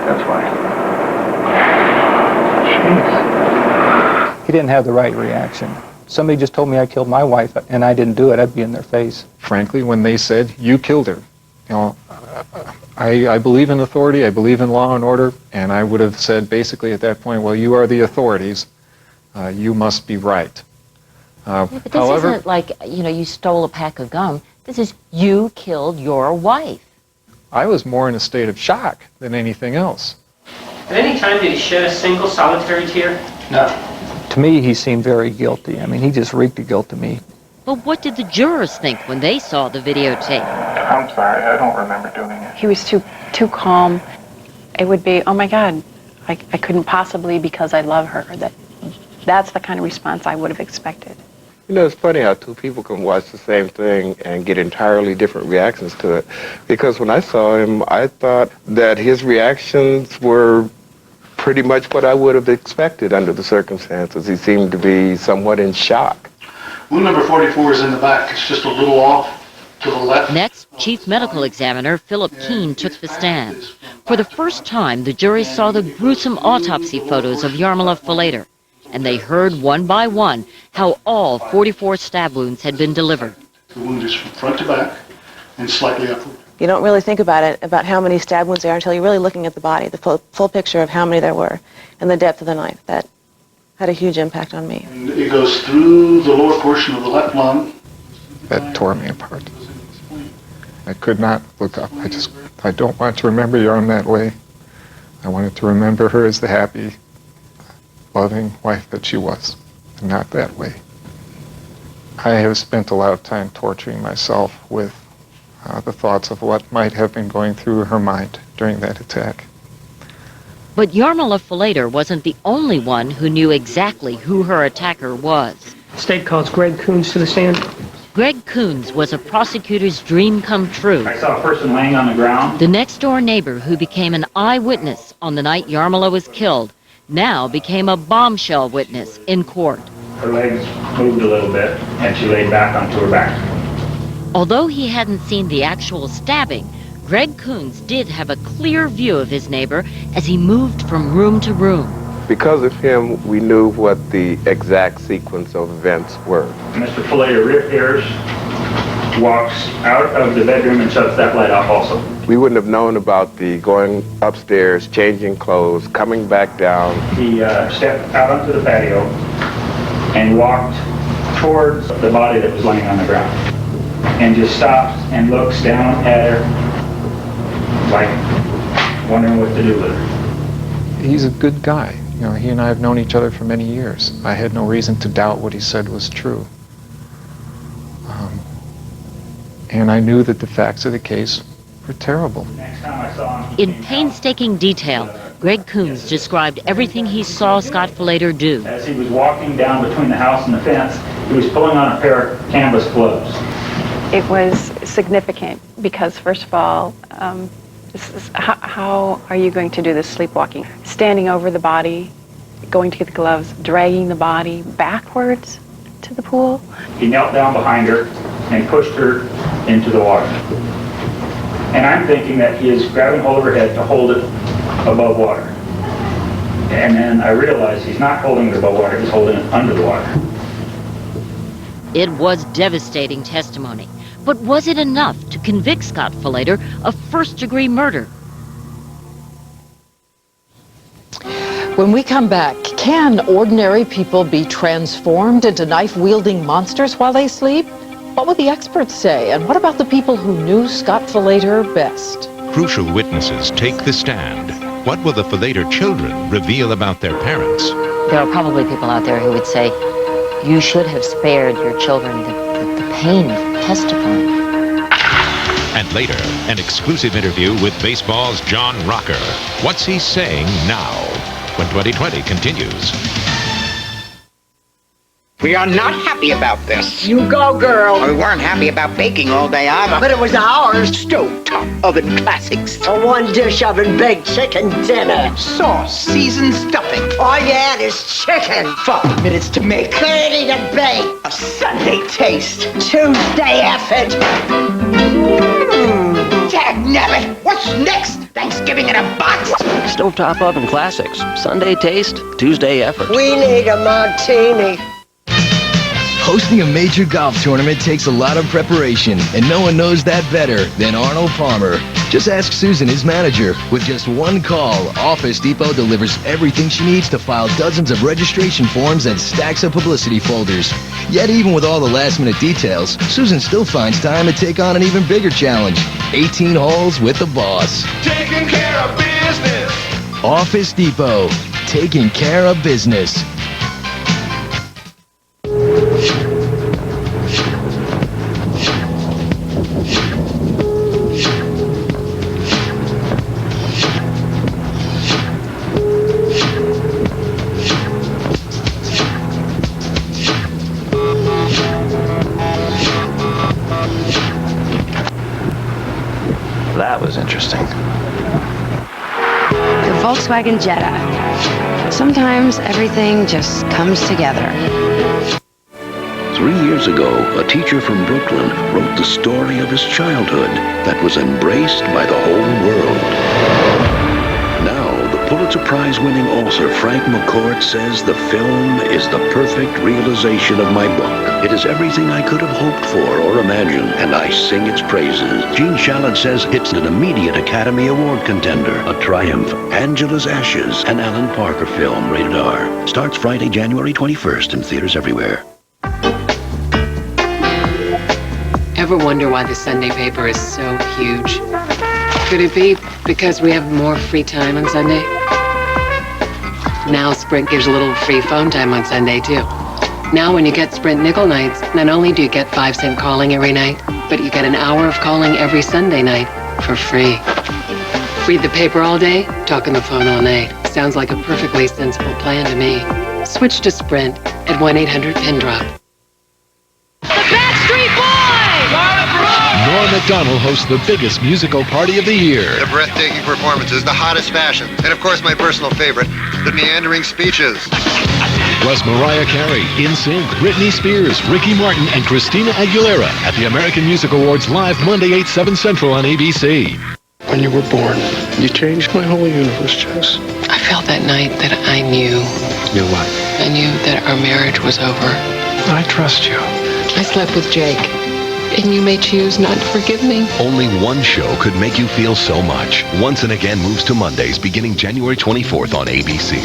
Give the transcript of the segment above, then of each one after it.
That's why. Jeez. He didn't have the right reaction. Somebody just told me I killed my wife and I didn't do it, I'd be in their face. Frankly, when they said, you killed her, you know, I believe in authority, I believe in law and order, and I would have said basically at that point, well, you are the authorities, you must be right. Yeah, but this isn't like, you know, you stole a pack of gum. This is you killed your wife. I was more in a state of shock than anything else. At any time did he shed a single solitary tear? No. To me, he seemed very guilty. I mean, he just reeked of guilt to me. But what did the jurors think when they saw the videotape? I'm sorry, I don't remember doing it. He was too calm. It would be, oh my God, I couldn't possibly because I love her. That's the kind of response I would have expected. You know, it's funny how two people can watch the same thing and get entirely different reactions to it. Because when I saw him, I thought that his reactions were pretty much what I would have expected under the circumstances. He seemed to be somewhat in shock. Wound number 44 is in the back. It's just a little off to the left. Next, Chief Medical Examiner Philip Keene took the stand. For the first time, the jury saw the gruesome autopsy photos of Jarmila Falater, and they heard one by one how all 44 stab wounds had been delivered. The wound is from front to back and slightly upward. You don't really think about it, about how many stab wounds there are until you're really looking at the body, the full picture of how many there were, and the depth of the knife. That had a huge impact on me. And it goes through the lower portion of the left lung. That tore me apart. I could not look up. I don't want to remember Yarm that way. I wanted to remember her as the happy, loving wife that she was, and not that way. I have spent a lot of time torturing myself with the thoughts of what might have been going through her mind during that attack. But Jarmila Falater wasn't the only one who knew exactly who her attacker was. State calls Greg Coons to the stand. Greg Coons was a prosecutor's dream come true. I saw a person laying on the ground. The next-door neighbor who became an eyewitness on the night Jarmila was killed now became a bombshell witness in court. Her legs moved a little bit, and she laid back onto her back. Although he hadn't seen the actual stabbing, Greg Coons did have a clear view of his neighbor as he moved from room to room. Because of him, we knew what the exact sequence of events were. Mr. Fillader reappears, walks out of the bedroom and shuts that light off also. We wouldn't have known about the going upstairs, changing clothes, coming back down. He stepped out onto the patio and walked towards the body that was laying on the ground and just stops and looks down at her like wondering what to do with her. He's a good guy. You know, he and I have known each other for many years. I had no reason to doubt what he said was true. And I knew that the facts of the case were terrible. Next time I saw him, In painstaking detail, Greg Coons described everything he saw Scott Fillader do. as he was walking down between the house and the fence, he was pulling on a pair of canvas gloves. It was significant because, first of all, how are you going to do this sleepwalking? Standing over the body, going to get the gloves, dragging the body backwards to the pool. He knelt down behind her and pushed her into the water. And I'm thinking that he is grabbing hold of her head to hold it above water. And then I realized he's not holding it above water, he's holding it under the water. It was devastating testimony. But was it enough to convict Scott Fillader of first-degree murder? When we come back, can ordinary people be transformed into knife-wielding monsters while they sleep? What will the experts say? And what about the people who knew Scott Falater best? Crucial witnesses take the stand. What will the Falater children reveal about their parents? There are probably people out there who would say, you should have spared your children the pain of testifying. And later, an exclusive interview with baseball's John Rocker. What's he saying now, when 2020 continues? We are not happy about this. You go, girl. We weren't happy about baking all day either. But it was ours. Stovetop oven classics. A one-dish oven-baked chicken dinner. Sauce, seasoned stuffing. All you add is chicken. 5 minutes to make. 30 to bake. A Sunday taste. Tuesday effort. Dagnabbit, what's next? Thanksgiving living in a box. Stovetop oven classics. Sunday taste, Tuesday effort. We need a martini. Hosting a major golf tournament takes a lot of preparation, and no one knows that better than Arnold Palmer. Just ask Susan, his manager. With just one call, Office Depot delivers everything she needs to file dozens of registration forms and stacks of publicity folders. Yet even with all the last-minute details, Susan still finds time to take on an even bigger challenge. 18 holes with the boss. Taking care of business. Office Depot. Taking care of business. That was interesting. The Volkswagen Jetta. Sometimes everything just comes together. 3 years ago, a teacher from Brooklyn wrote the story of his childhood that was embraced by the whole world. Now, the Pulitzer Prize-winning author Frank McCourt says the film is the perfect realization of my book. It is everything I could have hoped for or imagined, and I sing its praises. Gene Shalit says it's an immediate Academy Award contender, a triumph. Angela's Ashes, an Alan Parker film, rated R. Starts Friday, January 21st in theaters everywhere. Ever wonder why the Sunday paper is so huge? Could it be because we have more free time on Sunday? Now Sprint gives a little free phone time on Sunday, too. Now when you get Sprint Nickel Nights, not only do you get 5-cent calling every night, but you get an hour of calling every Sunday night for free. Read the paper all day, talk on the phone all night. Sounds like a perfectly sensible plan to me. Switch to Sprint at 1-800-PIN-DROP. Norm Macdonald hosts the biggest musical party of the year. The breathtaking performances, the hottest fashions, and of course my personal favorite, the meandering speeches. Plus Mariah Carey, NSYNC, Britney Spears, Ricky Martin, and Christina Aguilera at the American Music Awards live Monday, 8/7 Central on ABC. When you were born, you changed my whole universe, Jess. I felt that night that I knew. Knew what? I knew that our marriage was over. I trust you. I slept with Jake. And you may choose not to forgive me. Only one show could make you feel so much. Once and Again moves to Mondays beginning January 24th on ABC.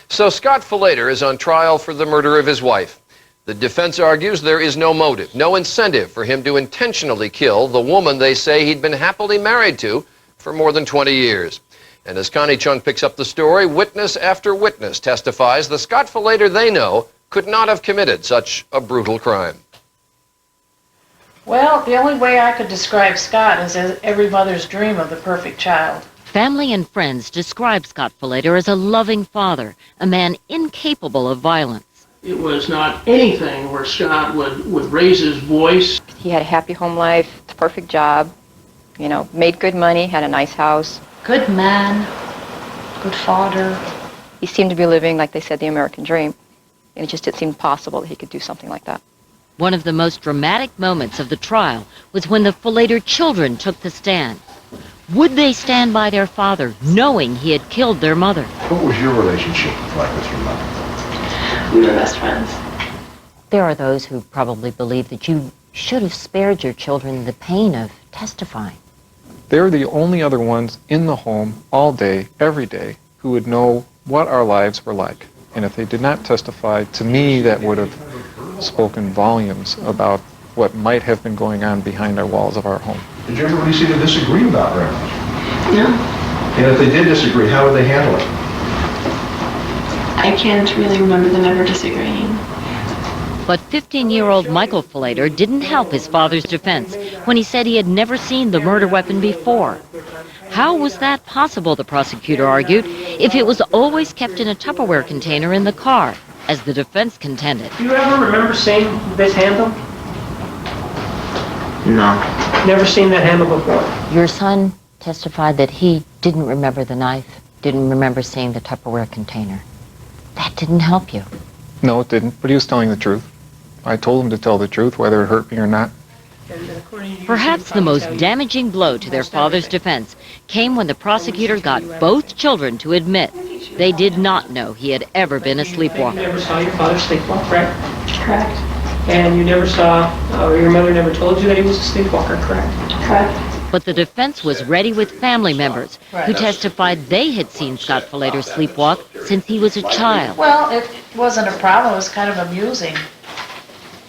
So Scott Falater is on trial for the murder of his wife. The defense argues there is no motive, no incentive for him to intentionally kill the woman they say he'd been happily married to for more than 20 years. And as Connie Chung picks up the story, witness after witness testifies the Scott Falater they know could not have committed such a brutal crime. Well, the only way I could describe Scott is as every mother's dream of the perfect child. Family and friends describe Scott Falater as a loving father, a man incapable of violence. It was not anything where Scott would raise his voice. He had a happy home life, a perfect job, you know, made good money, had a nice house. Good man, good father. He seemed to be living, like they said, the American dream. And it just seemed possible that he could do something like that. One of the most dramatic moments of the trial was when the Falater children took the stand. Would they stand by their father, knowing he had killed their mother? What was your relationship like with your mother? We were best friends. There are those who probably believe that you should have spared your children the pain of testifying. They're the only other ones in the home all day, every day, who would know what our lives were like. And if they did not testify, to me, that would have spoken volumes about what might have been going on behind our walls of our home. Did you ever really see them disagree about very much? No. And if they did disagree, how would they handle it? I can't really remember them ever disagreeing. But 15-year-old Michael Falater didn't help his father's defense when he said he had never seen the murder weapon before. How was that possible, the prosecutor argued, if it was always kept in a Tupperware container in the car, as the defense contended? Do you ever remember seeing this handle? No. Never seen that handle before? Your son testified that he didn't remember the knife, didn't remember seeing the Tupperware container. That didn't help you. No, it didn't, but he was telling the truth. I told him to tell the truth, whether it hurt me or not. Perhaps the most damaging blow to their father's defense came when the prosecutor got both children to admit they did not know he had ever been a sleepwalker. You never saw your father sleepwalk, correct? Correct. And you never saw, or your mother never told you that he was a sleepwalker, correct? Correct. But the defense was ready with family members who testified they had seen Scott Falater sleepwalk since he was a child. Well, it wasn't a problem. It was kind of amusing,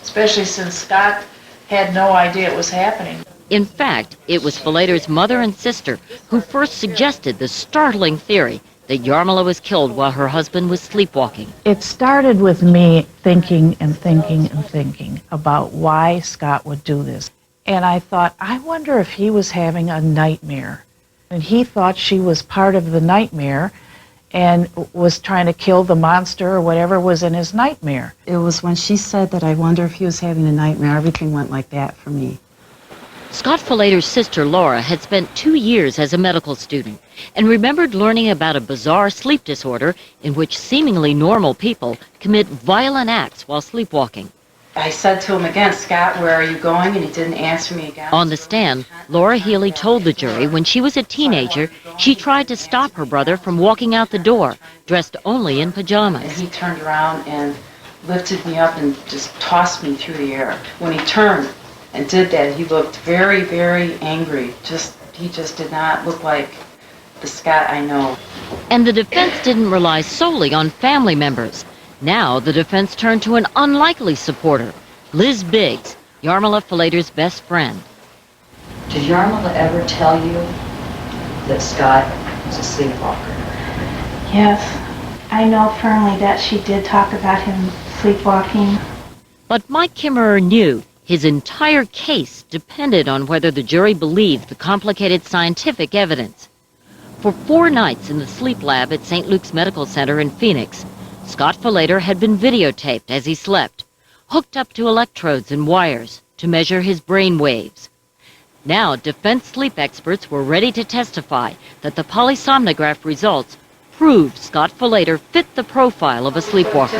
especially since Scott had no idea it was happening. In fact, it was Falater's mother and sister who first suggested the startling theory that Yarmila was killed while her husband was sleepwalking. It started with me thinking and thinking and thinking about why Scott would do this. And I thought, I wonder if he was having a nightmare. And he thought she was part of the nightmare and was trying to kill the monster or whatever was in his nightmare. It was when she said that I wonder if he was having a nightmare, everything went like that for me. Scott Falater's sister Laura had spent 2 years as a medical student and remembered learning about a bizarre sleep disorder in which seemingly normal people commit violent acts while sleepwalking. I said to him again, Scott, where are you going? And he didn't answer me again. On the stand, Laura Healy told the jury when she was a teenager, she tried to stop her brother from walking out the door, dressed only in pajamas. And he turned around and lifted me up and just tossed me through the air. When he turned and did that, he looked very, very angry. He just did not look like the Scott I know. And the defense didn't rely solely on family members. Now the defense turned to an unlikely supporter, Liz Biggs, Yarmila Falater's best friend. Did Yarmila ever tell you that Scott was a sleepwalker? Yes. I know firmly that she did talk about him sleepwalking. But Mike Kimmerer knew his entire case depended on whether the jury believed the complicated scientific evidence. For 4 nights in the sleep lab at St. Luke's Medical Center in Phoenix, Scott Falater had been videotaped as he slept, hooked up to electrodes and wires to measure his brain waves. Now, defense sleep experts were ready to testify that the polysomnograph results proved Scott Falater fit the profile of a sleepwalker.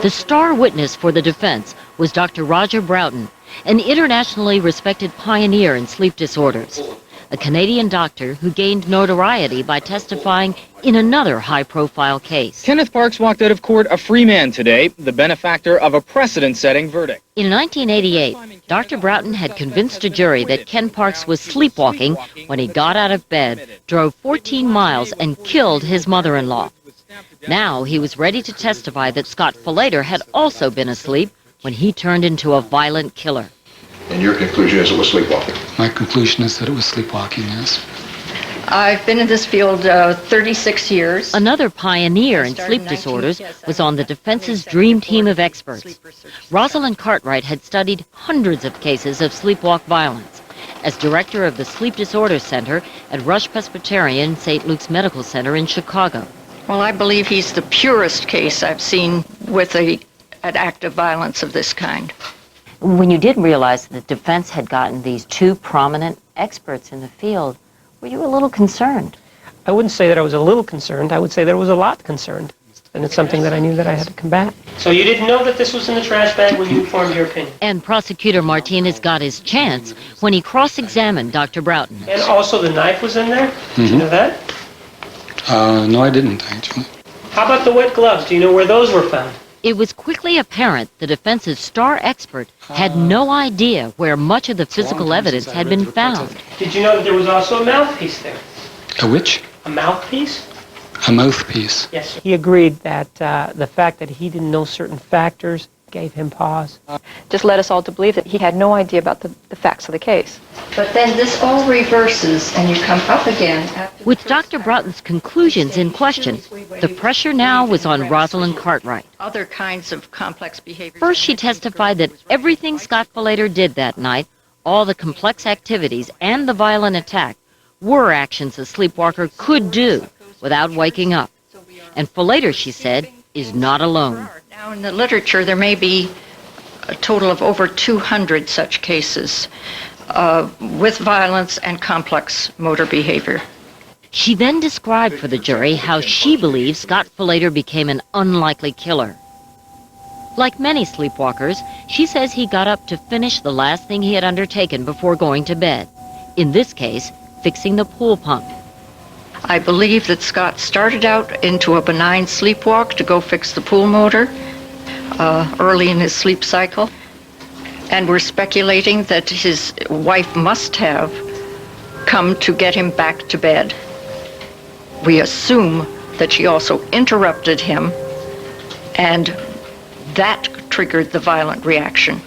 The star witness for the defense was Dr. Roger Broughton, an internationally respected pioneer in sleep disorders, a Canadian doctor who gained notoriety by testifying in another high-profile case. Kenneth Parks walked out of court a free man today, the benefactor of a precedent-setting verdict. In 1988, Dr. Broughton had convinced a jury that Ken Parks was sleepwalking when he got out of bed, drove 14 miles, and killed his mother-in-law. Now he was ready to testify that Scott Falater had also been asleep when he turned into a violent killer. And your conclusion is it was sleepwalking? My conclusion is that it was sleepwalking, yes. I've been in this field 36 years. Another pioneer in sleep disorders was on the defense's dream team of experts. Rosalind Cartwright had studied hundreds of cases of sleepwalk violence. As director of the Sleep Disorder Center at Rush Presbyterian St. Luke's Medical Center in Chicago. Well, I believe he's the purest case I've seen with an act of violence of this kind. When you did realize that the defense had gotten these 2 prominent experts in the field, were you a little concerned? I wouldn't say that I was a little concerned. I would say that I was a lot concerned. And it's something that I knew that I had to combat. So you didn't know that this was in the trash bag when you formed your opinion? And Prosecutor Martinez got his chance when he cross-examined Dr. Broughton. And also the knife was in there? Did you know that? No, I didn't, actually. How about the wet gloves? Do you know where those were found? It was quickly apparent the defense's star expert had no idea where much of the physical evidence had been found. Did you know that there was also a mouthpiece there? A which? A mouthpiece? A mouthpiece. Yes, sir. He agreed that the fact that he didn't know certain factors gave him pause. Just led us all to believe that he had no idea about the facts of the case. But then this all reverses and you come up again. With Dr. Broughton's conclusions in question, the pressure now was on Rosalind Cartwright. Other kinds of complex behaviors. First, she testified that everything Scott Falater did that night, all the complex activities and the violent attack, were actions a sleepwalker could do without waking up. And Falater, she said, is not alone. Now, in the literature, there may be a total of over 200 such cases with violence and complex motor behavior. She then described for the jury how she believes Scott Falater became an unlikely killer. Like many sleepwalkers, she says he got up to finish the last thing he had undertaken before going to bed. In this case, fixing the pool pump. I believe that Scott started out into a benign sleepwalk to go fix the pool motor early in his sleep cycle. And we're speculating that his wife must have come to get him back to bed. We assume that she also interrupted him, and that triggered the violent reaction.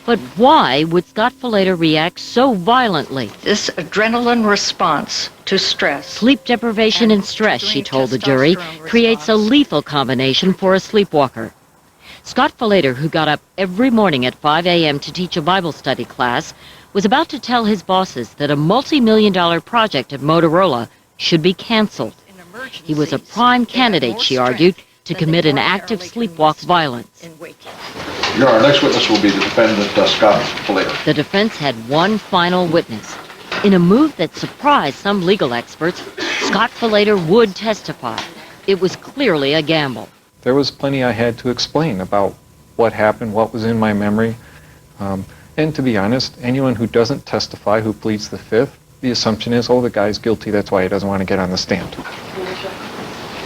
But why would Scott Falater react so violently? This adrenaline response to stress. Sleep deprivation and stress, she told the jury, creates a lethal combination for a sleepwalker. Scott Falater, who got up every morning at 5 a.m. to teach a Bible study class, was about to tell his bosses that a multi-million-dollar project at Motorola should be canceled. He was a prime candidate, she argued, to commit an act of sleepwalk violence. Our next witness will be the defendant, Scott Fillader. The defense had one final witness. In a move that surprised some legal experts, Scott Falater would testify. It was clearly a gamble. There was plenty I had to explain about what happened, what was in my memory. And to be honest, anyone who doesn't testify, who pleads the fifth, the assumption is, oh, the guy's guilty, that's why he doesn't want to get on the stand.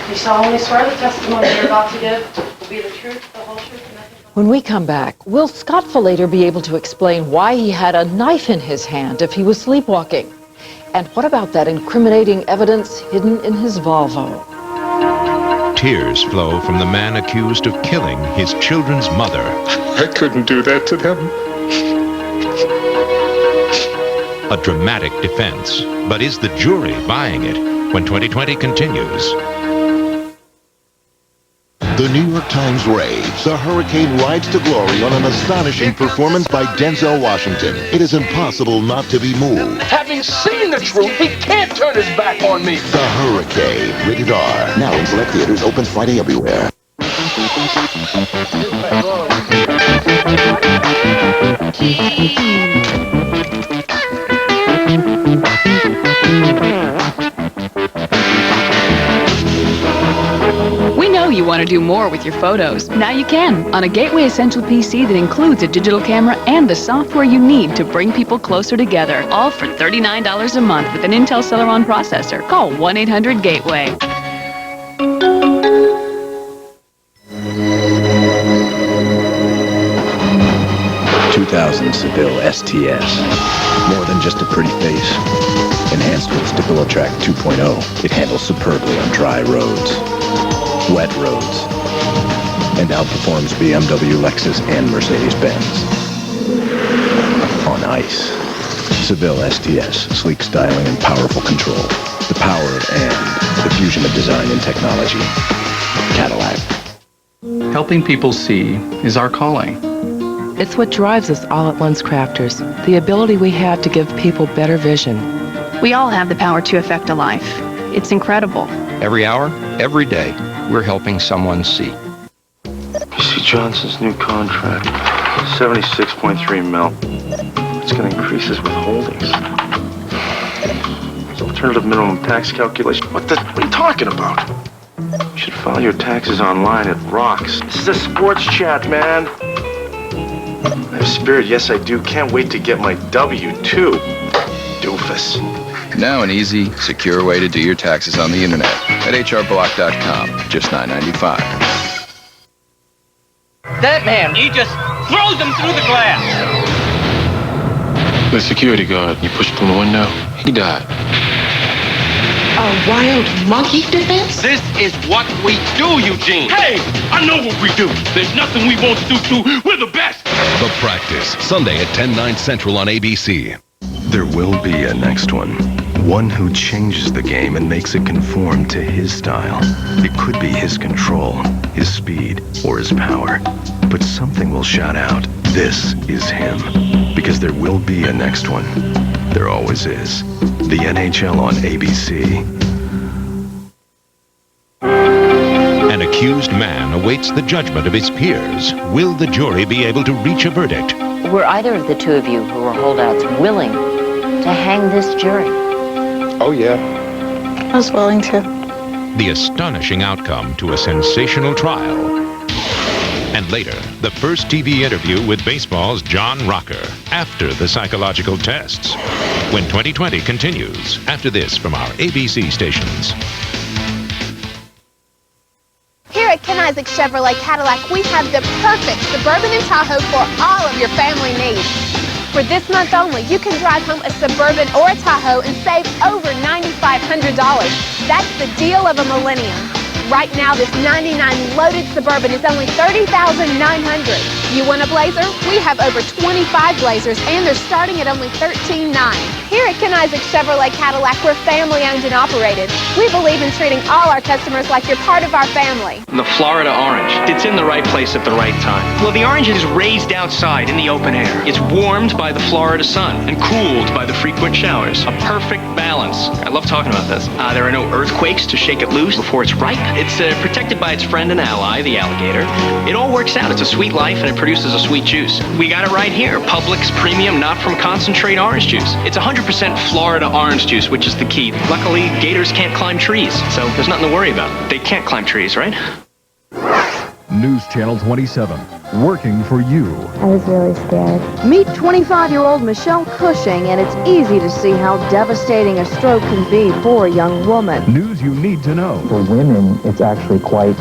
You solemnly swear the testimony you're about to give will be the truth, the whole truth, and nothing but... When we come back, will Scott Fillader be able to explain why he had a knife in his hand if he was sleepwalking? And what about that incriminating evidence hidden in his Volvo? Tears flow from the man accused of killing his children's mother. I couldn't do that to them. A dramatic defense. But is the jury buying it? When 2020 continues. The New York Times raves. The hurricane rides to glory on an astonishing performance by Denzel Washington. It is impossible not to be moved. Having seen the truth, he can't turn his back on me. The Hurricane, rated R. Now in select theaters, opens Friday everywhere. We know you want to do more with your photos. Now you can on a Gateway Essential PC that includes a digital camera and the software you need to bring people closer together. All for $39 a month with an Intel Celeron processor. Call 1-800-GATEWAY. 2000 Seville STS. More than just a pretty face. Enhanced with Stabilitrack 2.0, it handles superbly on dry roads, wet roads, and outperforms BMW, Lexus, and Mercedes-Benz. On ice. Seville STS, sleek styling and powerful control. The power of and, the fusion of design and technology. Cadillac. Helping people see is our calling. It's what drives us all at Once Crafters, the ability we have to give people better vision. We all have the power to affect a life. It's incredible. Every hour, every day, we're helping someone see. You see Johnson's new contract, 76.3 mil. It's going to increase his withholdings. His alternative minimum tax calculation. What are you talking about? You should file your taxes online. It rocks. This is a sports chat, man. I have spirit, yes I do. Can't wait to get my W-2. Doofus. Now an easy, secure way to do your taxes on the internet at hrblock.com. Just $9.95. That man, he just throws them through the glass. The security guard, you pushed through the window, he died. A wild monkey defense? This is what we do, Eugene. Hey, I know what we do. There's nothing we won't do to. We're the best. The Practice, Sunday at 10/9 Central on ABC. There will be a next one. One who changes the game and makes it conform to his style. It could be his control, his speed, or his power. But something will shout out, this is him. Because there will be a next one. There always is. The NHL on ABC. An accused man awaits the judgment of his peers. Will the jury be able to reach a verdict? Were either of the two of you who were holdouts willing to hang this jury? Oh, yeah. I was willing to. The astonishing outcome to a sensational trial. And later, the first TV interview with baseball's John Rocker after the psychological tests. When 2020 continues, after this from our ABC stations. Here at Ken Isaac Chevrolet Cadillac, we have the perfect Suburban and Tahoe for all of your family needs. For this month only, you can drive home a Suburban or a Tahoe and save over $9,500. That's the deal of a millennium. Right now, this 99 loaded Suburban is only $30,900. You want a Blazer? We have over 25 Blazers, and they're starting at only $13,900. Here at Ken Isaac Chevrolet Cadillac, we're family owned and operated. We believe in treating all our customers like you're part of our family. The Florida orange. It's in the right place at the right time. Well, the orange is raised outside in the open air. It's warmed by the Florida sun and cooled by the frequent showers. A perfect balance. I love talking about this. There are no earthquakes to shake it loose before it's ripe. It's protected by its friend and ally, the alligator. It all works out. It's a sweet life, and it produces a sweet juice. We got it right here. Publix premium, not from concentrate orange juice. It's 100% Florida orange juice, which is the key. Luckily, gators can't climb trees, so there's nothing to worry about. They can't climb trees, right? News Channel 27, working for you. I was really scared. Meet 25-year-old Michelle Cushing, and it's easy to see how devastating a stroke can be for a young woman. News you need to know. For women, it's actually quite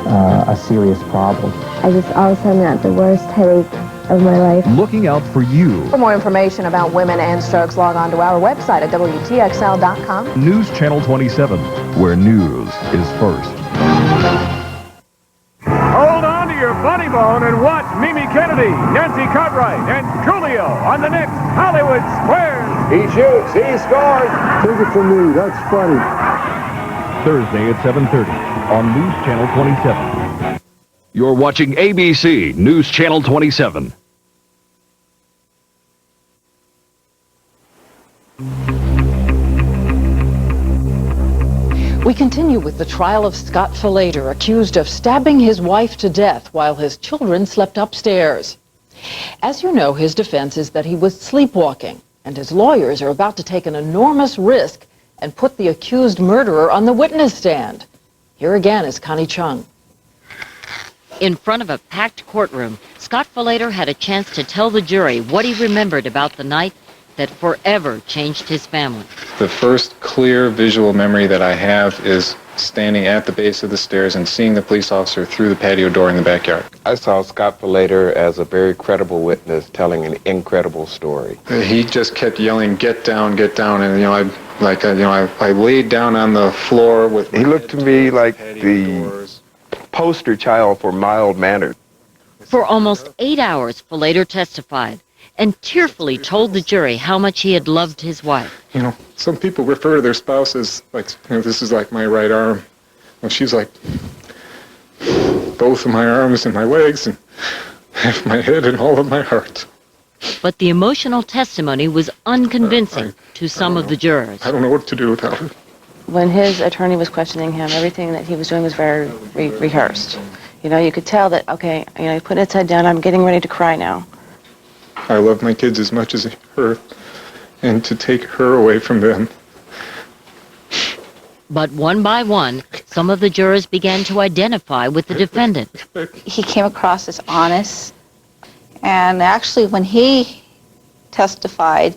a serious problem. I just all of a sudden had the worst headache of my life. Looking out for you. For more information about women and strokes, log on to our website at WTXL.com. News Channel 27, where news is first. Hold on to your funny bone and watch Mimi Kennedy, Nancy Cartwright, and Coolio on the next Hollywood Squares. He shoots, he scores. Take it from me, that's funny. Thursday at 7:30 on News Channel 27. You're watching ABC News Channel 27. We continue with the trial of Scott Fillader, accused of stabbing his wife to death while his children slept upstairs. As you know, his defense is that he was sleepwalking, and his lawyers are about to take an enormous risk and put the accused murderer on the witness stand. Here again is Connie Chung. In front of a packed courtroom, Scott Falater had a chance to tell the jury what he remembered about the night that forever changed his family. The first clear visual memory that I have is standing at the base of the stairs and seeing the police officer through the patio door in the backyard. I saw Scott Fillader as a very credible witness telling an incredible story. He just kept yelling, get down, and I laid down on the floor with... He looked to me like the poster child for mild mannered. For almost 8 hours, Falater testified and tearfully told the jury how much he had loved his wife. You know, some people refer to their spouses like, this is like my right arm. Well, she's like both of my arms and my legs and half my head and all of my heart. But the emotional testimony was unconvincing to some of the jurors. I don't know what to do without it. When his attorney was questioning him, everything that he was doing was very rehearsed. You know, you could tell that, okay, he put his head down, I'm getting ready to cry now. I love my kids as much as her, and to take her away from them. But one by one, some of the jurors began to identify with the defendant. He came across as honest, and actually when he testified,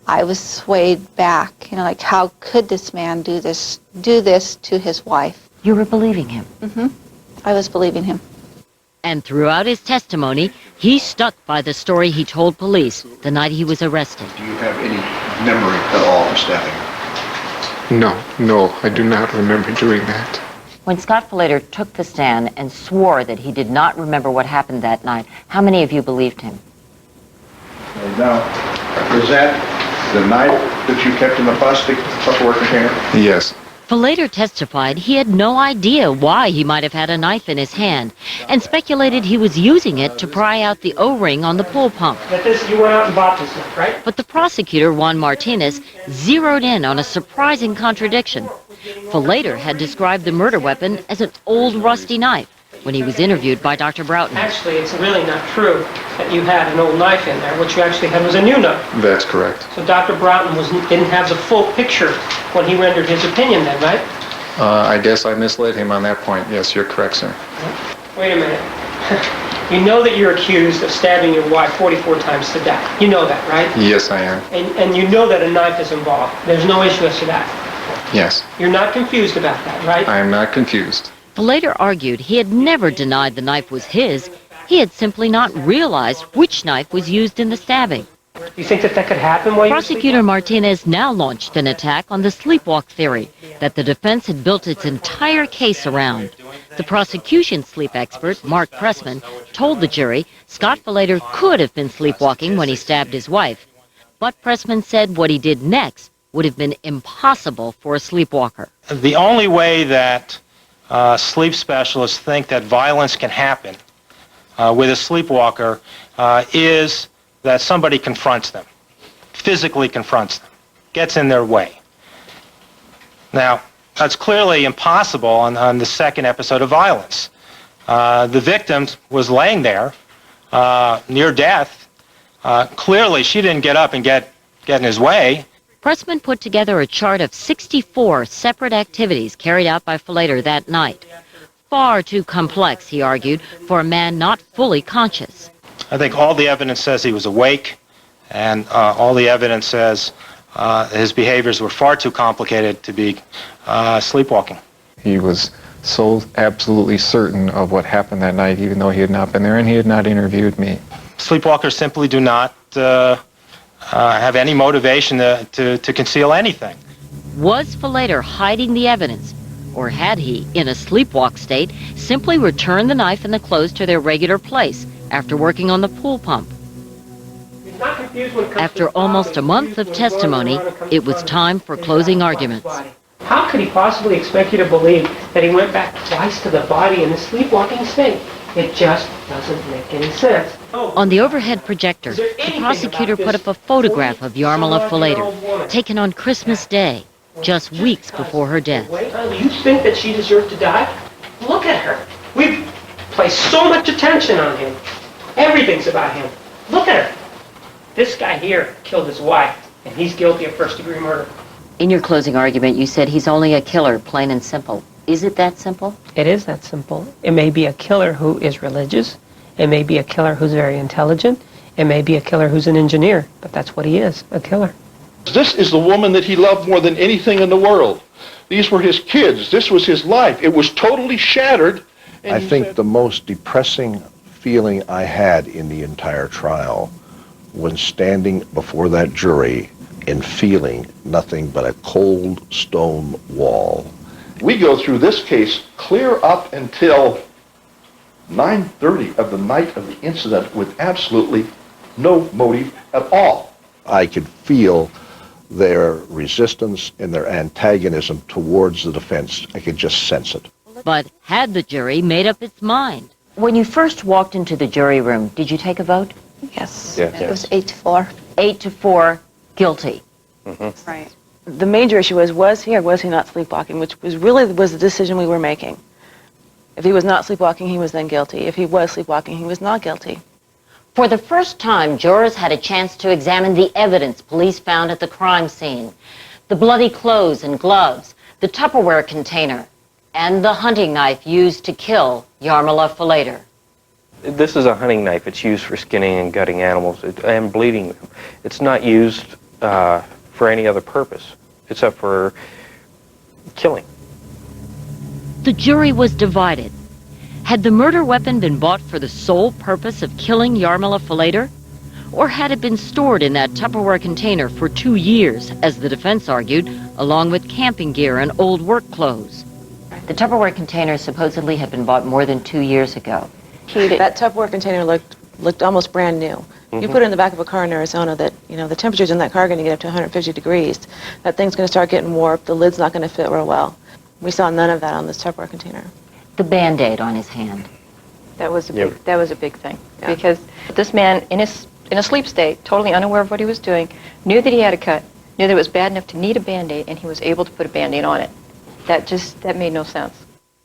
I was swayed back. Like, how could this man do this to his wife? You were believing him? Mm-hmm. I was believing him. And throughout his testimony, he stuck by the story he told police the night he was arrested. Do you have any memory at all of stabbing her? No, I do not remember doing that. When Scott Falater took the stand and swore that he did not remember what happened that night, how many of you believed him? Now, was that the knife that you kept in the plastic Tupperware container? Yes. Falater testified he had no idea why he might have had a knife in his hand and speculated he was using it to pry out the O-ring on the pool pump. You went out and bought this knife, right? But the prosecutor, Juan Martinez, zeroed in on a surprising contradiction. Falater had described the murder weapon as an old rusty knife when he was interviewed by Dr. Broughton. Actually, it's really not true that you had an old knife in there. What you actually had was a new knife. That's correct. So Dr. Broughton didn't have the full picture when he rendered his opinion then, right? I guess I misled him on that point. Yes, you're correct, sir. Wait a minute. You know that you're accused of stabbing your wife 44 times to death. You know that, right? Yes, I am. And you know that a knife is involved. There's no issue as to that. Yes. You're not confused about that, right? I am not confused. Falater argued he had never denied the knife was his. He had simply not realized which knife was used in the stabbing. Do you think that could happen while you were Prosecutor Martinez now launched an attack on the sleepwalk theory that the defense had built its entire case around. The prosecution sleep expert, Mark Pressman, told the jury Scott Falater could have been sleepwalking when he stabbed his wife. But Pressman said what he did next would have been impossible for a sleepwalker. The only way that sleep specialists think that violence can happen with a sleepwalker is that somebody confronts them, physically confronts them, gets in their way. Now, that's clearly impossible on the second episode of violence. The victim was laying there near death. Clearly, she didn't get up and get in his way. Pressman put together a chart of 64 separate activities carried out by Falater that night. Far too complex, he argued, for a man not fully conscious. I think all the evidence says he was awake, and all the evidence says his behaviors were far too complicated to be sleepwalking. He was so absolutely certain of what happened that night, even though he had not been there and he had not interviewed me. Sleepwalkers simply do not have any motivation to conceal anything. Was Falater hiding the evidence, or had he, in a sleepwalk state, simply returned the knife and the clothes to their regular place after working on the pool pump? After almost a month of testimony, it was time for closing arguments. How could he possibly expect you to believe that he went back twice to the body in a sleepwalking state? It just doesn't make any sense. On the overhead projector, the prosecutor put up a photograph of Yarmila Falater, taken on Christmas Day, just weeks before her death. You think that she deserved to die? Look at her. We've placed so much attention on him. Everything's about him. Look at her. This guy here killed his wife, and he's guilty of first-degree murder. In your closing argument, you said he's only a killer, plain and simple. Is it that simple? It is that simple. It may be a killer who is religious. It may be a killer who's very intelligent. It may be a killer who's an engineer. But that's what he is, a killer. This is the woman that he loved more than anything in the world. These were his kids. This was his life. It was totally shattered. I think the most depressing feeling I had in the entire trial when standing before that jury and feeling nothing but a cold stone wall. We go through this case clear up until 9:30 of the night of the incident with absolutely no motive at all. I could feel their resistance and their antagonism towards the defense. I could just sense it. But had the jury made up its mind? When you first walked into the jury room, did you take a vote? Yes. Yes. It was 8-4. 8-4, guilty. Mm-hmm. Right. The major issue was he or was he not sleepwalking, which was the decision we were making. If he was not sleepwalking, he was then guilty. If he was sleepwalking, he was not guilty. For the first time, jurors had a chance to examine the evidence police found at the crime scene. The bloody clothes and gloves, the Tupperware container, and the hunting knife used to kill Yarmila Falater. This is a hunting knife. It's used for skinning and gutting animals and bleeding them. It's not used for any other purpose except for killing. The jury was divided. Had the murder weapon been bought for the sole purpose of killing Yarmila Falater? Or had it been stored in that Tupperware container for 2 years, as the defense argued, along with camping gear and old work clothes? The Tupperware container supposedly had been bought more than 2 years ago. That Tupperware container looked almost brand new. Mm-hmm. You put it in the back of a car in Arizona that, the temperatures in that car are going to get up to 150 degrees. That thing's going to start getting warped. The lid's not going to fit real well. We saw none of that on this Tupperware container. The Band-Aid on his hand. That was a big thing. Yeah. Because this man, in a sleep state, totally unaware of what he was doing, knew that he had a cut, knew that it was bad enough to need a Band-Aid, and he was able to put a Band-Aid on it. That made no sense.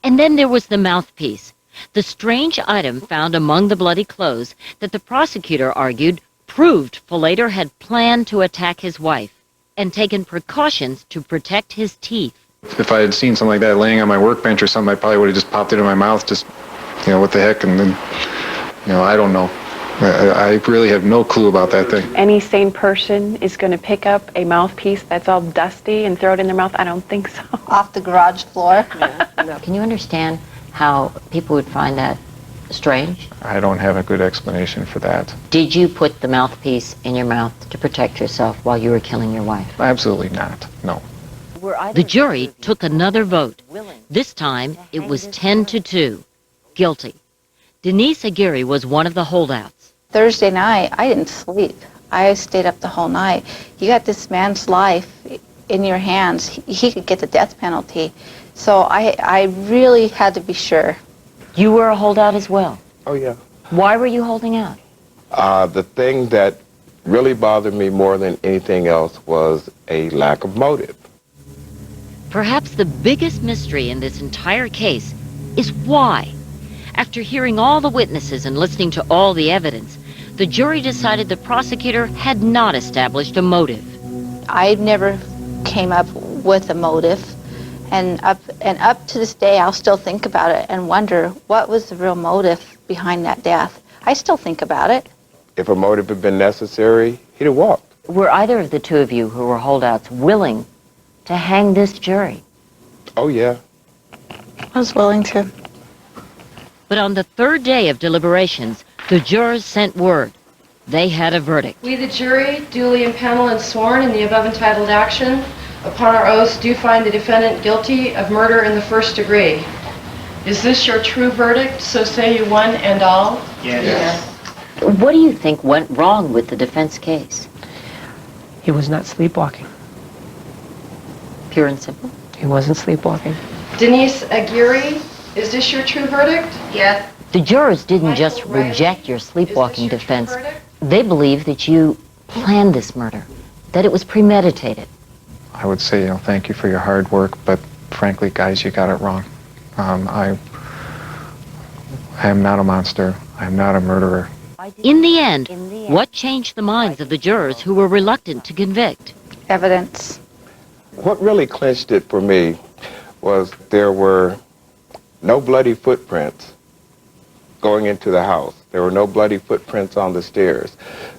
And then there was the mouthpiece, the strange item found among the bloody clothes that the prosecutor argued proved Falater had planned to attack his wife and taken precautions to protect his teeth. If I had seen something like that laying on my workbench or something, I probably would have just popped it in my mouth, just, what the heck, and then I don't know. I really have no clue about that thing. Any sane person is going to pick up a mouthpiece that's all dusty and throw it in their mouth? I don't think so. Off the garage floor. Can you understand how people would find that strange? I don't have a good explanation for that. Did you put the mouthpiece in your mouth to protect yourself while you were killing your wife? Absolutely not, no. The jury took another vote. This time, it was 10-2. Guilty. Denise Aguirre was one of the holdouts. Thursday night, I didn't sleep. I stayed up the whole night. You got this man's life in your hands. He could get the death penalty. So I really had to be sure. You were a holdout as well? Oh, yeah. Why were you holding out? The thing that really bothered me more than anything else was a lack of motive. Perhaps the biggest mystery in this entire case is why. After hearing all the witnesses and listening to all the evidence, the jury decided the prosecutor had not established a motive. I never came up with a motive, and up to this day, I'll still think about it and wonder what was the real motive behind that death. I still think about it. If a motive had been necessary, he'd have walked. Were either of the two of you who were holdouts willing to hang this jury? Oh, yeah. I was willing to. But on the third day of deliberations, the jurors sent word. They had a verdict. We, the jury, duly impaneled and sworn in the above entitled action, upon our oaths do find the defendant guilty of murder in the first degree. Is this your true verdict? So say you one and all? Yes. What do you think went wrong with the defense case? He was not sleepwalking. Pure and simple? He wasn't sleepwalking. Denise Aguirre, is this your true verdict? Yes. The jurors didn't just reject your sleepwalking defense. They believe that you planned this murder, that it was premeditated. I would say, thank you for your hard work, but frankly, guys, you got it wrong. I am not a monster. I am not a murderer. In the end, what changed the minds of the jurors who were reluctant to convict? Evidence. What really clinched it for me was there were no bloody footprints going into the house. There were no bloody footprints on the stairs.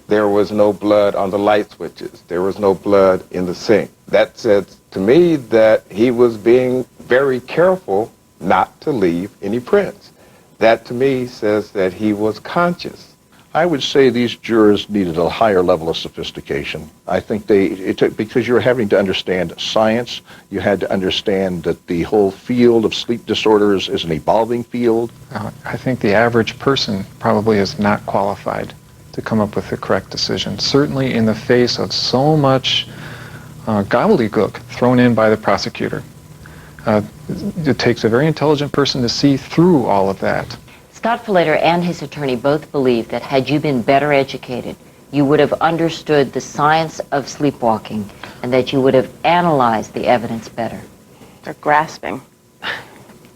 There was no blood on the light switches. There was no blood in the sink. That said to me that he was being very careful not to leave any prints. That to me says that he was conscious. I would say these jurors needed a higher level of sophistication. I think because you're having to understand science, you had to understand that the whole field of sleep disorders is an evolving field. I think the average person probably is not qualified to come up with the correct decision, certainly in the face of so much gobbledygook thrown in by the prosecutor. It takes a very intelligent person to see through all of that. Scott Falater and his attorney both believe that had you been better educated, you would have understood the science of sleepwalking and that you would have analyzed the evidence better. They're grasping.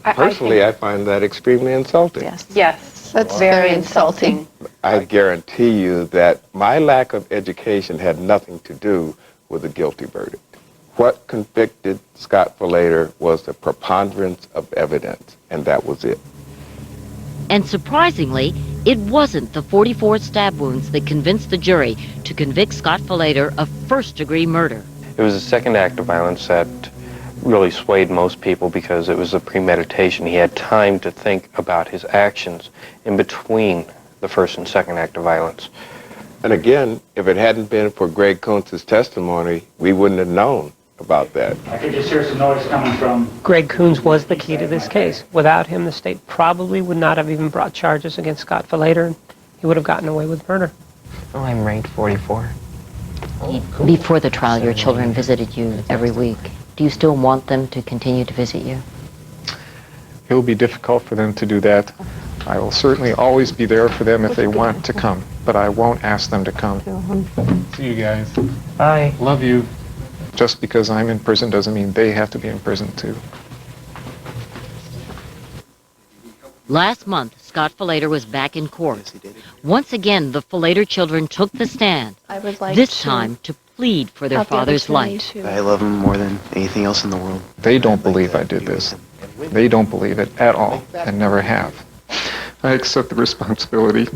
Personally, I find that extremely insulting. Yes. That's very insulting. I guarantee you that my lack of education had nothing to do with a guilty verdict. What convicted Scott Falater was the preponderance of evidence, and that was it. And surprisingly, it wasn't the 44 stab wounds that convinced the jury to convict Scott Falater of first-degree murder. It was the second act of violence that really swayed most people because it was a premeditation. He had time to think about his actions in between the first and second act of violence. And again, if it hadn't been for Greg Kuntz's testimony, we wouldn't have known about that. I could just hear some noise coming from... Greg Coons was the key to this case. Without him, the state probably would not have even brought charges against Scott Falater, and he would have gotten away with murder. Oh, I'm ranked 44. Before the trial, your children visited you every week. Do you still want them to continue to visit you? It will be difficult for them to do that. I will certainly always be there for them if they want to come, but I won't ask them to come. See you guys. Bye. Love you. Just because I'm in prison doesn't mean they have to be in prison too. Last month, Scott Falater was back in court. Once again, the Falater children took the stand, this time to plead for their father's life. I love him more than anything else in the world. They don't believe I did this. They don't believe it at all, and never have. I accept the responsibility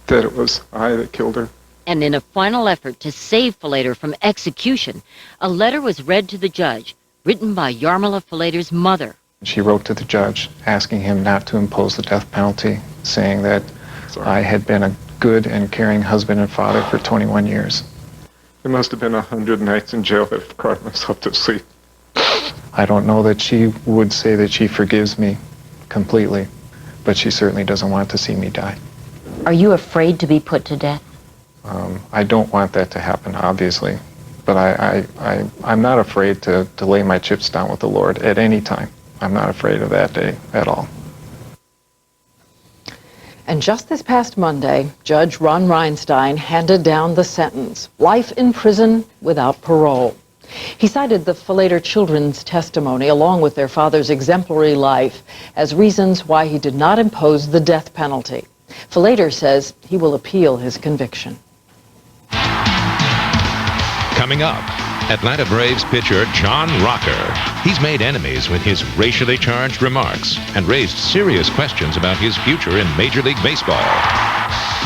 that it was I that killed her. And in a final effort to save Falater from execution, a letter was read to the judge, written by Yarmila Falater's mother. She wrote to the judge asking him not to impose the death penalty, saying that I had been a good and caring husband and father for 21 years. There must have been 100 nights in jail that I've cried myself to sleep. I don't know that she would say that she forgives me completely, but she certainly doesn't want to see me die. Are you afraid to be put to death? I don't want that to happen, obviously, but I'm not afraid to lay my chips down with the Lord at any time. I'm not afraid of that day at all. And just this past Monday, Judge Ron Reinstein handed down the sentence, life in prison without parole. He cited the Falater children's testimony, along with their father's exemplary life, as reasons why he did not impose the death penalty. Falater says he will appeal his conviction. Coming up, Atlanta Braves pitcher John Rocker. He's made enemies with his racially charged remarks and raised serious questions about his future in Major League Baseball.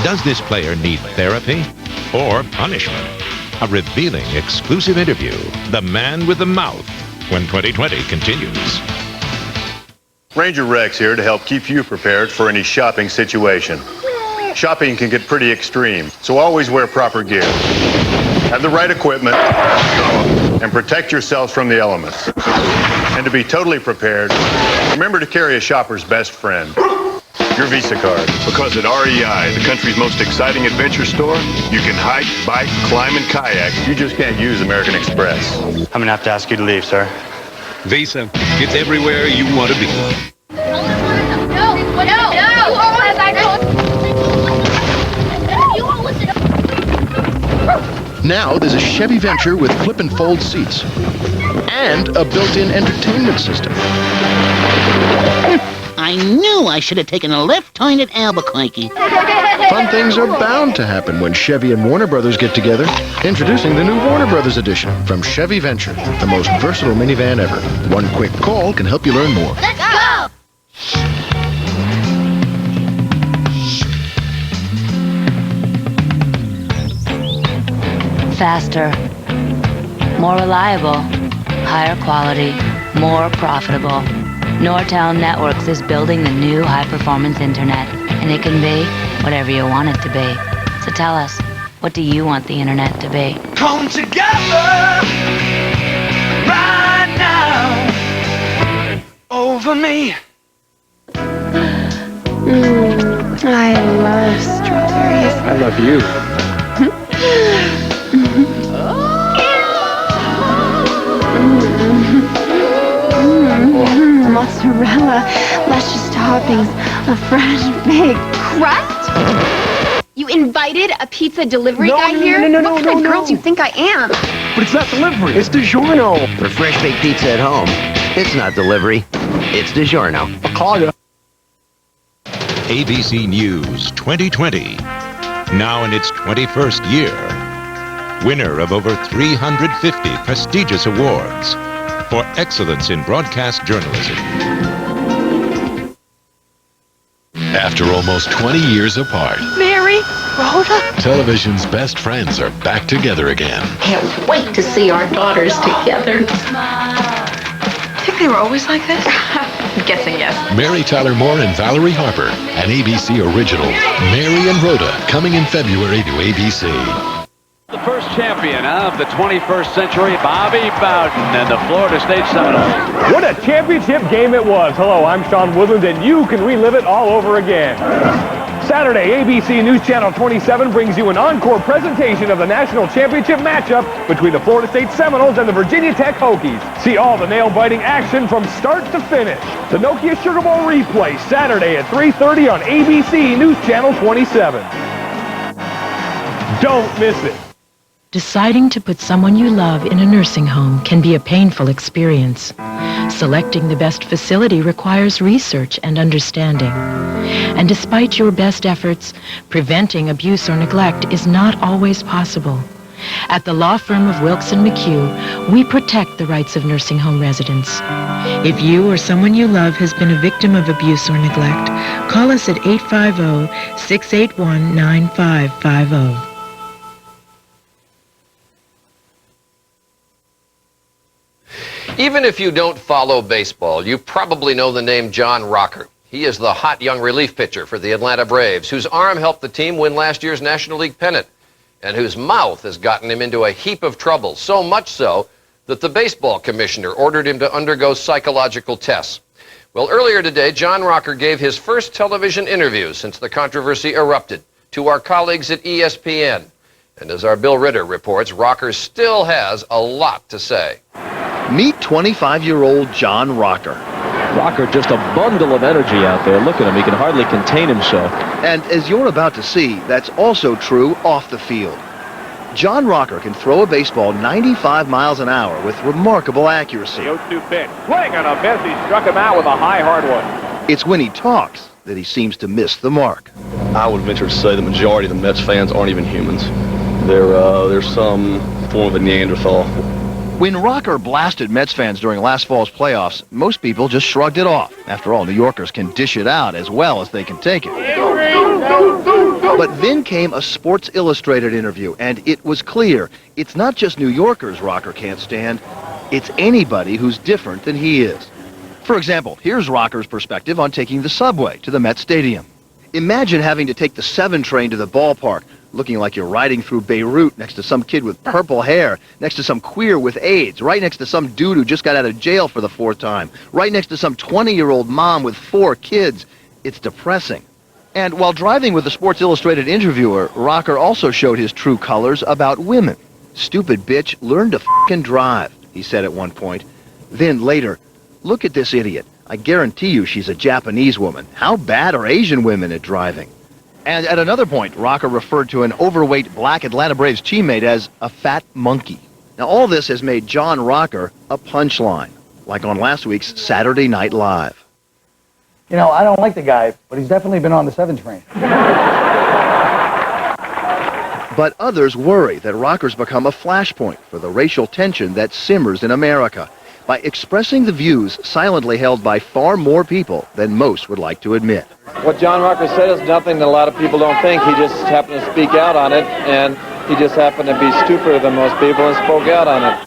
Does this player need therapy or punishment? A revealing exclusive interview, The Man with the Mouth, when 2020 continues. Ranger Rex here to help keep you prepared for any shopping situation. Shopping can get pretty extreme, so always wear proper gear. Have the right equipment, and protect yourselves from the elements. And to be totally prepared, remember to carry a shopper's best friend, your Visa card. Because at REI, the country's most exciting adventure store, you can hike, bike, climb, and kayak. You just can't use American Express. I'm gonna have to ask you to leave, sir. Visa, it's everywhere you want to be. Now there's a Chevy Venture with flip and fold seats and a built-in entertainment system. I knew I should have taken a left turn at Albuquerque. Fun things are bound to happen when Chevy and Warner Brothers get together. Introducing the new Warner Brothers edition from Chevy Venture, the most versatile minivan ever. One quick call can help you learn more. Let's go! Faster, more reliable, higher quality, more profitable. Nortel Networks is building the new high-performance internet, and it can be whatever you want it to be. So tell us, what do you want the internet to be? Come together right now over me. I love strawberries. I love you. Mozzarella, luscious toppings, a fresh baked crust? You invited a pizza delivery guy here? What kind of girl do you think I am? But it's not delivery, it's DiGiorno. For fresh baked pizza at home, it's not delivery, it's DiGiorno. I'll call you. ABC News 2020, now in its 21st year. Winner of over 350 prestigious awards for excellence in broadcast journalism. After almost 20 years apart, Mary, Rhoda. television's best friends are back together again. Can't wait to see our daughters together. Think they were always like this? I'm guessing yes. Mary Tyler Moore and Valerie Harper, an ABC original. Mary and Rhoda, coming in February to ABC. The first champion of the 21st century, Bobby Bowden and the Florida State Seminoles. What a championship game it was. Hello, I'm Sean Woodland, and you can relive it all over again. Saturday, ABC News Channel 27 brings you an encore presentation of the national championship matchup between the Florida State Seminoles and the Virginia Tech Hokies. See all the nail-biting action from start to finish. The Nokia Sugar Bowl replay, Saturday at 3:30 on ABC News Channel 27. Don't miss it. Deciding to put someone you love in a nursing home can be a painful experience. Selecting the best facility requires research and understanding. And despite your best efforts, preventing abuse or neglect is not always possible. At the law firm of Wilkes & McHugh, we protect the rights of nursing home residents. If you or someone you love has been a victim of abuse or neglect, call us at 850-681-9550. Even if you don't follow baseball, you probably know the name John Rocker. He is the hot young relief pitcher for the Atlanta Braves, whose arm helped the team win last year's National League pennant, and whose mouth has gotten him into a heap of trouble, so much so that the baseball commissioner ordered him to undergo psychological tests. Well, earlier today, John Rocker gave his first television interview since the controversy erupted to our colleagues at ESPN. And as our Bill Ritter reports, Rocker still has a lot to say. Meet 25-year-old John Rocker. Rocker, just a bundle of energy out there. Look at him. He can hardly contain himself. And as you're about to see, that's also true off the field. John Rocker can throw a baseball 95 miles an hour with remarkable accuracy. The 0-2 pitch. Swing and a miss. He struck him out with a high hard one. It's when he talks that he seems to miss the mark. I would venture to say the majority of the Mets fans aren't even humans. They're some form of a Neanderthal. When Rocker blasted Mets fans during last fall's playoffs, most people just shrugged it off. After all, New Yorkers can dish it out as well as they can take it. But then came a Sports Illustrated interview, and it was clear it's not just New Yorkers Rocker can't stand, it's anybody who's different than he is. For example, here's Rocker's perspective on taking the subway to the Met Stadium. Imagine having to take the 7 train to the ballpark, looking like you're riding through Beirut next to some kid with purple hair, next to some queer with AIDS, right next to some dude who just got out of jail for the 4th time, right next to some 20-year-old mom with 4 kids. It's depressing. And while driving with the Sports Illustrated interviewer, Rocker also showed his true colors about women. "Stupid bitch, learn to f***ing drive," he said at one point. Then later, "Look at this idiot. I guarantee you she's a Japanese woman. How bad are Asian women at driving?" And at another point, Rocker referred to an overweight black Atlanta Braves teammate as a fat monkey. Now, all this has made John Rocker a punchline, like on last week's Saturday Night Live. You know, I don't like the guy, but he's definitely been on the 7 train. But others worry that Rocker's become a flashpoint for the racial tension that simmers in America by expressing the views silently held by far more people than most would like to admit. What John Rocker said is nothing that a lot of people don't think. He just happened to speak out on it, and he just happened to be stupider than most people and spoke out on it.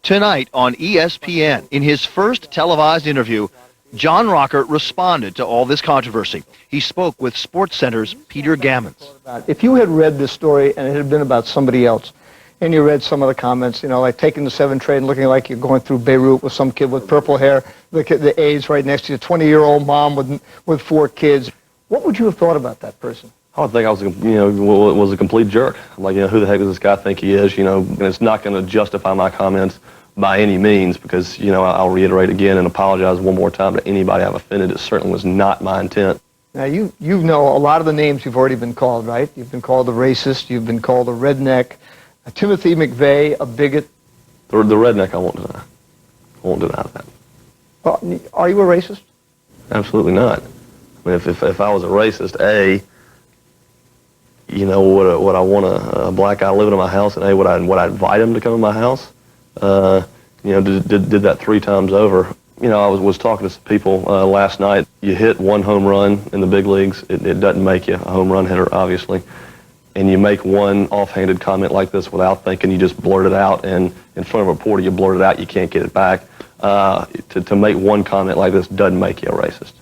Tonight on ESPN, in his first televised interview, John Rocker responded to all this controversy. He spoke with SportsCenter's Peter Gammons. If you had read this story and it had been about somebody else, and you read some of the comments, you know, like taking the 7 train, looking like you're going through Beirut with some kid with purple hair, look at the AIDS right next to you, 20-year-old mom with 4 kids, what would you have thought about that person? I would think I was, was a complete jerk. Like, who the heck does this guy think he is? And it's not going to justify my comments by any means because, I'll reiterate again and apologize one more time to anybody I've offended. It certainly was not my intent. Now, you know a lot of the names you've already been called, right? You've been called a racist, you've been called a redneck, a Timothy McVeigh, a bigot. The redneck I won't deny. I won't deny that. Well, are you a racist? Absolutely not. I mean, if I was a racist, would I want a black guy living in my house, and would I invite him to come to my house? Did that 3 times over. I was talking to some people last night. You hit 1 home run in the big leagues, it doesn't make you a home run hitter, obviously. And you make one offhanded comment like this without thinking, you just blurt it out, and in front of a reporter you blurt it out, you can't get it back. To make one comment like this doesn't make you a racist.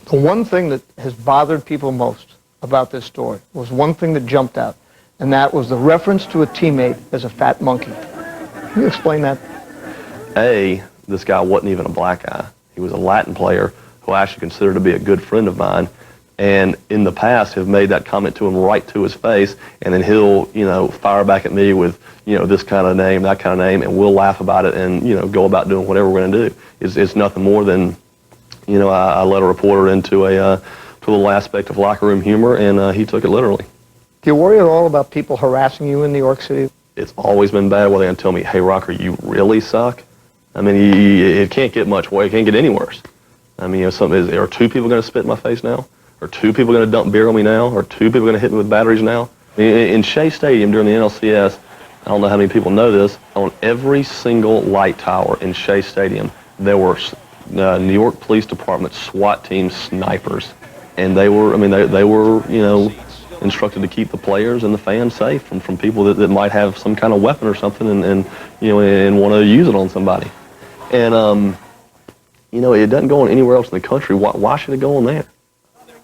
The one thing that has bothered people most about this story was one thing that jumped out, and that was the reference to a teammate as a fat monkey. Can you explain that? This guy wasn't even a black guy. He was a Latin player who I actually consider to be a good friend of mine, and in the past have made that comment to him right to his face, and then he'll, fire back at me with, this kind of name, that kind of name, and we'll laugh about it and, go about doing whatever we're going to do. It's nothing more than, I let a reporter into to a little aspect of locker room humor, and he took it literally. Do you worry at all about people harassing you in New York City? It's always been bad where they're going to tell me, "Hey, Rocker, you really suck." I mean, it can't get much worse. It can't get any worse. I mean, are 2 people going to spit in my face now? Are 2 people going to dump beer on me now? Are 2 people going to hit me with batteries now? In Shea Stadium during the NLCS, I don't know how many people know this, on every single light tower in Shea Stadium, there were New York Police Department SWAT team snipers. And they were, I mean, they were, you know, instructed to keep the players and the fans safe from people that might have some kind of weapon or something and you know, and want to use it on somebody. And, you know, it doesn't go on anywhere else in the country. Why should it go on there?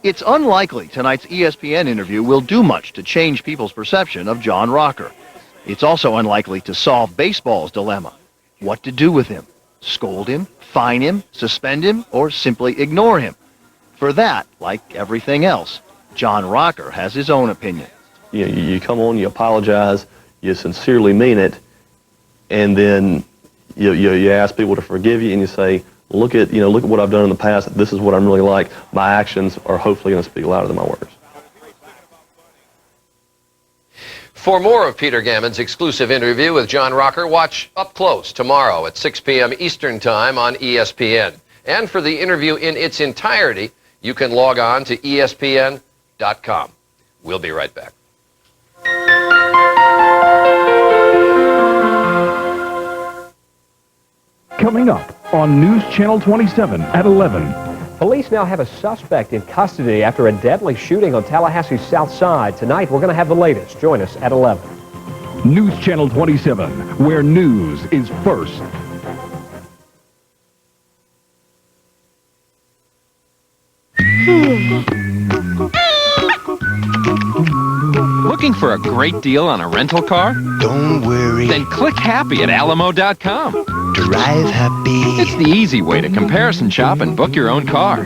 It's unlikely tonight's ESPN interview will do much to change people's perception of John Rocker. It's also unlikely to solve baseball's dilemma. What to do with him? Scold him, fine him, suspend him, or simply ignore him? For that, like everything else, John Rocker has his own opinion. You come on, you apologize, you sincerely mean it, and then you ask people to forgive you, and you say, look at what I've done in the past. This is what I'm really like. My actions are hopefully going to speak louder than my words. For more of Peter Gammon's exclusive interview with John Rocker, watch Up Close tomorrow at 6 p.m. Eastern Time on ESPN. And for the interview in its entirety, you can log on to ESPN.com. We'll be right back. Coming up on News Channel 27 at 11. Police now have a suspect in custody after a deadly shooting on Tallahassee's south side. Tonight, we're going to have the latest. Join us at 11. News Channel 27, where news is first. Looking for a great deal on a rental car? Don't worry. Then click happy at alamo.com. Drive happy. It's the easy way to comparison shop and book your own car.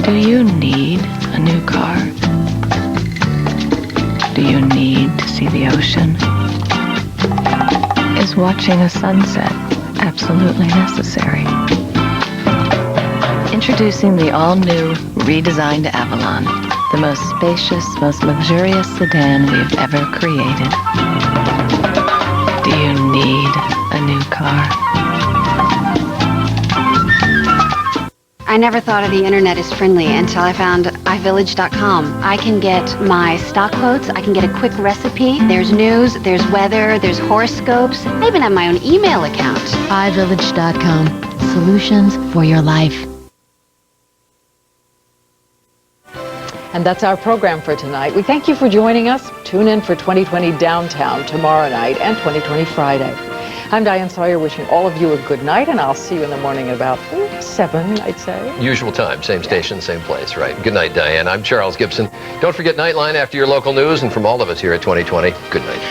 Do you need a new car? Do you need to see the ocean? Is watching a sunset absolutely necessary? Introducing the all-new, redesigned Avalon, the most spacious, most luxurious sedan we've ever created. Do you need a new car? I never thought of the internet as friendly until I found iVillage.com. I can get my stock quotes, I can get a quick recipe, there's news, there's weather, there's horoscopes. I even have my own email account. iVillage.com. Solutions for your life. And that's our program for tonight. We thank you for joining us. Tune in for 2020 Downtown tomorrow night and 2020 Friday. I'm Diane Sawyer, wishing all of you a good night, and I'll see you in the morning at about 7, I'd say. Usual time, same station, same place, right? Good night, Diane. I'm Charles Gibson. Don't forget Nightline after your local news, and from all of us here at 2020, good night.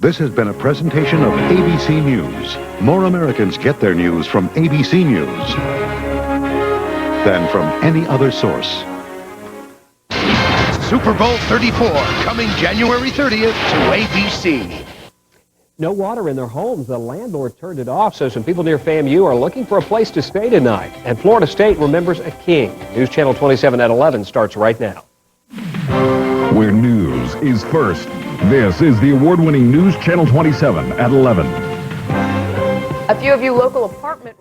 This has been a presentation of ABC News. More Americans get their news from ABC News than from any other source. Super Bowl 34, coming January 30th to ABC. No water in their homes. The landlord turned it off, so some people near FAMU are looking for a place to stay tonight. And Florida State remembers a king. News Channel 27 at 11 starts right now. Where news is first. This is the award-winning News Channel 27 at 11. A few of you local apartment